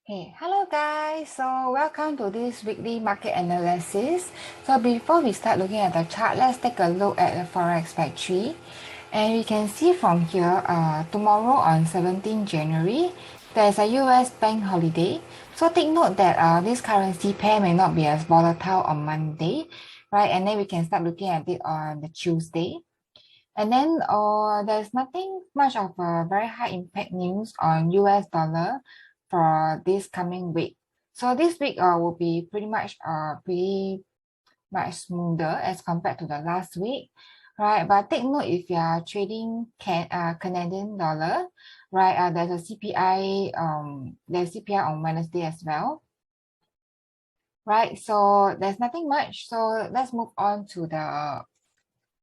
Hey, hello guys. So welcome to this weekly market analysis. So before we start looking at the chart, let's take a look at the Forex Factory. And we can see from here, tomorrow on 17 January, there's a US bank holiday. So take note that this currency pair may not be as volatile on Monday, right? And then we can start looking at it on the Tuesday. And then there's nothing much of a very high impact news on US dollar for this coming week. So this week will be pretty much smoother as compared to the last week, right? But take note if you are trading Canadian dollar, right? There's a there's CPI on Wednesday as well, right? So there's nothing much. So let's move on to the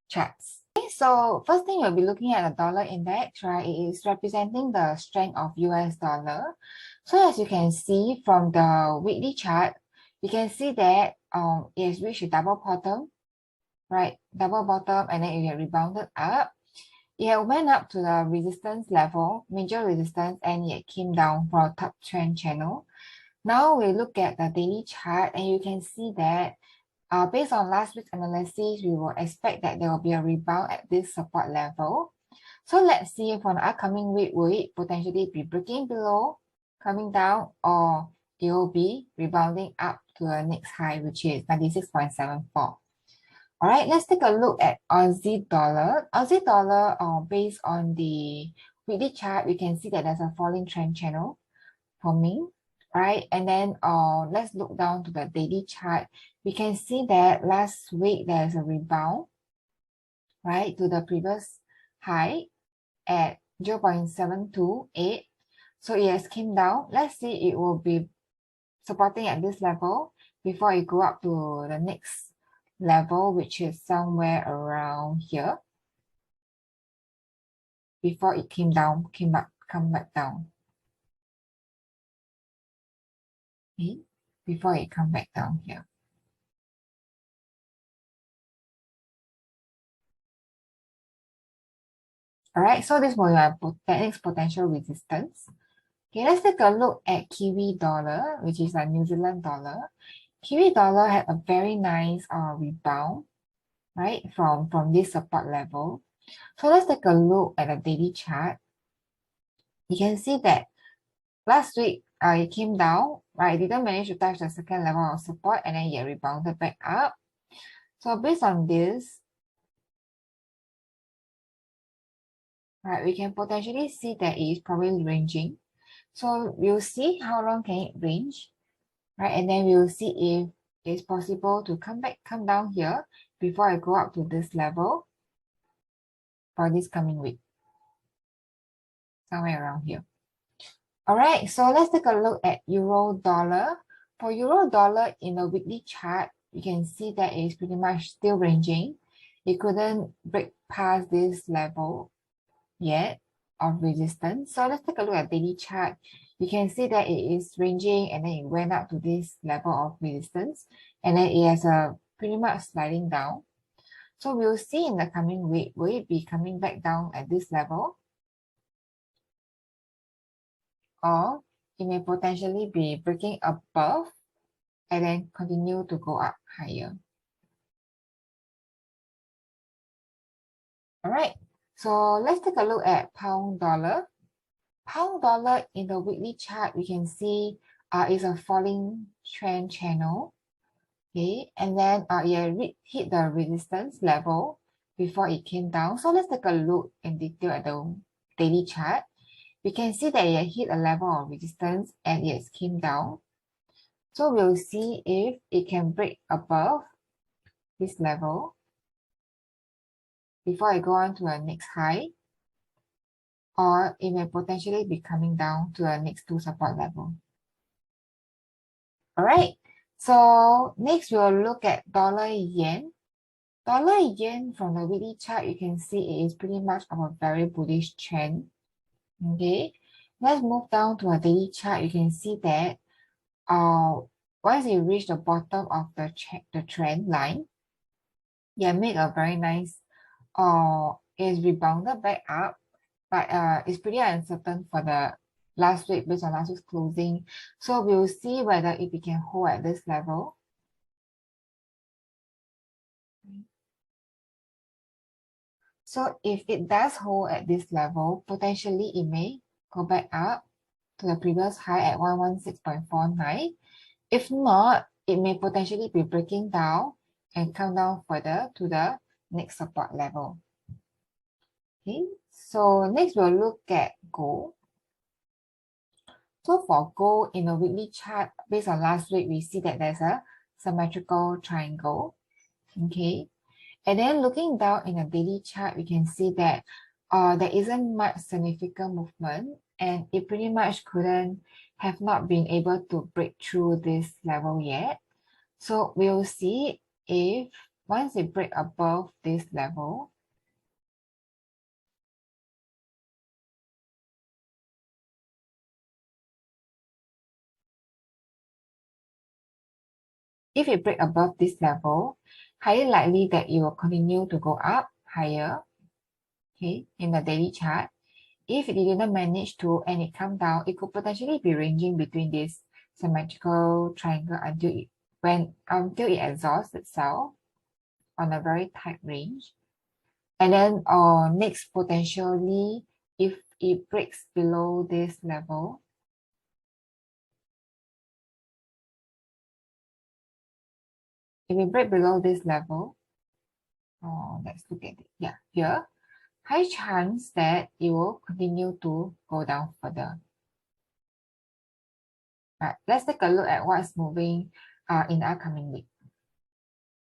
charts. So first thing we'll be looking at the dollar index, right? It is representing the strength of US dollar. So as you can see from the weekly chart, you can see that it has reached a double bottom, right? Double bottom, and then it had rebounded up. It went up to the resistance level, major resistance, and it came down for a top trend channel. Now we look at the daily chart, and you can see that based on last week's analysis, we will expect that there will be a rebound at this support level. So let's see for the upcoming week, will it potentially be breaking below, coming down, or it will be rebounding up to the next high, which is 96.74. All right, let's take a look at Aussie dollar. Aussie dollar, based on the weekly chart, we can see that there's a falling trend channel forming, right? And then let's look down to the daily chart. We can see that last week there's a rebound, right, to the previous high at 0.728. So it has came down. Let's see, it will be supporting at this level before it go up to the next level, which is somewhere around here, before it came down, come back down. Okay, before it come back down here. All right, so this was the next potential resistance. Okay, let's take a look at Kiwi dollar, which is a New Zealand dollar. Kiwi dollar had a very nice rebound, right, from this support level. So let's take a look at the daily chart. You can see that last week it came down, right? It didn't manage to touch the second level of support, and then it rebounded back up. So based on this, right, we can potentially see that it is probably ranging. So we'll see how long can it range, right? And then we'll see if it's possible to come down here before I go up to this level for this coming week, somewhere around here. All right, so let's take a look at euro dollar. For euro dollar in the weekly chart, you can see that it's pretty much still ranging. It couldn't break past this level yet of resistance. So let's take a look at daily chart. You can see that it is ranging, and then it went up to this level of resistance, and then it has a pretty much sliding down. So we'll see in the coming week, will it be coming back down at this level, or it may potentially be breaking above and then continue to go up higher. All right, so let's take a look at pound dollar. Pound dollar in the weekly chart, we can see is a falling trend channel. Okay, and then it hit the resistance level before it came down. So let's take a look in detail at the daily chart. We can see that it hit a level of resistance and it came down. So we'll see if it can break above this level before I go on to the next high, or it may potentially be coming down to the next two support level. All right, so next we'll look at dollar yen. Dollar yen from the weekly chart, you can see it is pretty much of a very bullish trend. Okay, let's move down to a daily chart. You can see that once it reached the bottom of the trend line, made a very nice it's rebounded back up, but it's pretty uncertain for the last week based on last week's closing. So we'll see whether if we can hold at this level. So if it does hold at this level, potentially it may go back up to the previous high at 116.49. If not, it may potentially be breaking down and come down further to the next support level. Okay, so next we'll look at gold. So for gold in a weekly chart, based on last week, we see that there's a symmetrical triangle. Okay, and then looking down in a daily chart, we can see that there isn't much significant movement, and it pretty much have not been able to break through this level yet. So we'll see if once it break above this level, if it break above this level, highly likely that it will continue to go up higher, okay, in the daily chart. If it didn't manage to and it come down, it could potentially be ranging between this symmetrical triangle until it exhausts itself on a very tight range. And then next, potentially, if it breaks below this level, if we break below this level, let's look at it. Yeah, here, high chance that it will continue to go down further. Right, let's take a look at what's moving in the upcoming week.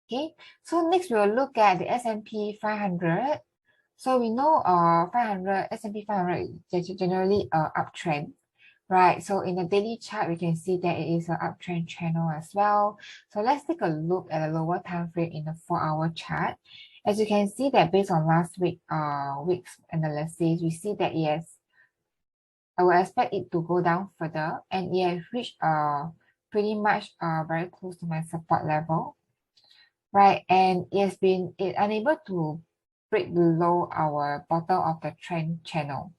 Okay, so next we'll look at the S&P 500. So we know S&P 500 is generally an uptrend, right? So in the daily chart, we can see that it is an uptrend channel as well. So let's take a look at a lower time frame in the 4-hour chart. As you can see that based on last week's analysis, we see that yes, I will expect it to go down further, and it has reached pretty much very close to my support level, right? And it's unable to break below our bottom of the trend channel,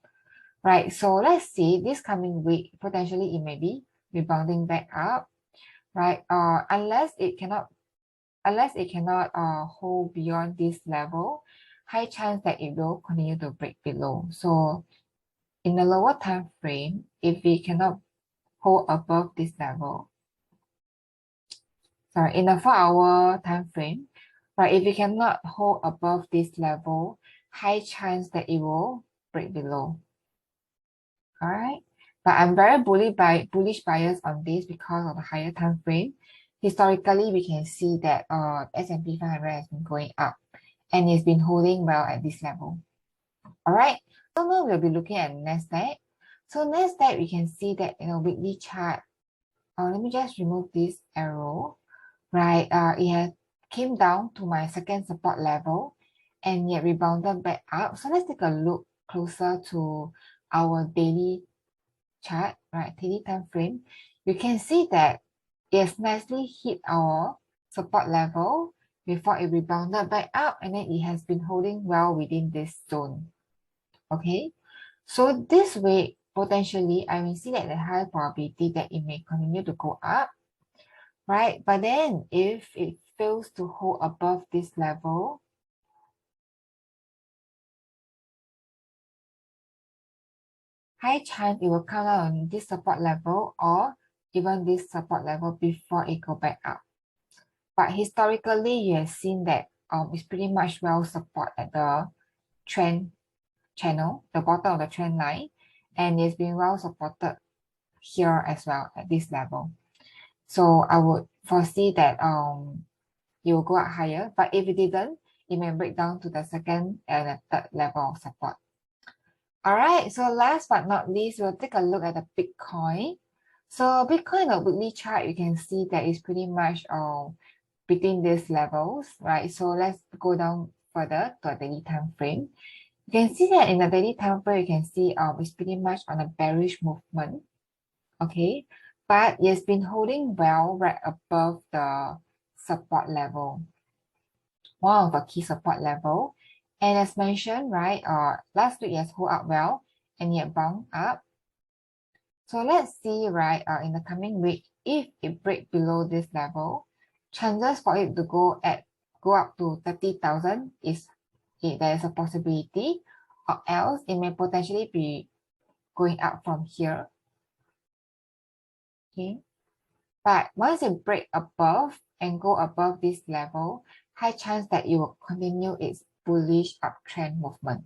right? So let's see this coming week, potentially it may be rebounding back up, right? Unless it cannot hold beyond this level, high chance that it will continue to break below. So in the lower time frame, if we cannot hold above this level, sorry, in the 4-hour time frame, right, if we cannot hold above this level, high chance that it will break below. All right, but I'm very bullish bias on this because of the higher time frame. Historically, we can see that S&P 500 has been going up and it's been holding well at this level. All right, so now we'll be looking at NZD. So NZD, we can see that in a weekly chart. Let me just remove this arrow. Right, it has came down to my second support level and yet rebounded back up. So let's take a look closer to our daily chart, right, daily time frame. You can see that it has nicely hit our support level before it rebounded back up, and then it has been holding well within this zone. Okay, so this way, potentially, I will see that the high probability that it may continue to go up, right? But then if it fails to hold above this level, high chance it will come down on this support level or even this support level before it go back up. But historically, you have seen that it's pretty much well support at the trend channel, the bottom of the trend line, and it's been well supported here as well at this level. So I would foresee that it will go up higher, but if it didn't, it may break down to the second and the third level of support. All right, so last but not least, we'll take a look at the Bitcoin. So Bitcoin, the weekly chart, you can see that it's pretty much between these levels, right? So let's go down further to a daily time frame. You can see that in the daily time frame, you can see it's pretty much on a bearish movement, okay? But it's been holding well right above the support level, one of the key support level. And as mentioned, right, last week it has held up well and yet bounced up. So let's see, right, in the coming week, if it break below this level, chances for it to go up to 30,000 there is a possibility, or else it may potentially be going up from here. Okay, but once it break above and go above this level, high chance that it will continue its bullish uptrend movement.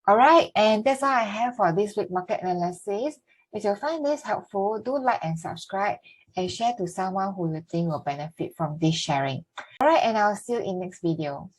All right, and that's all I have for this week market analysis. If you find this helpful, do like and subscribe and share to someone who you think will benefit from this sharing. All right, and I'll see you in next video.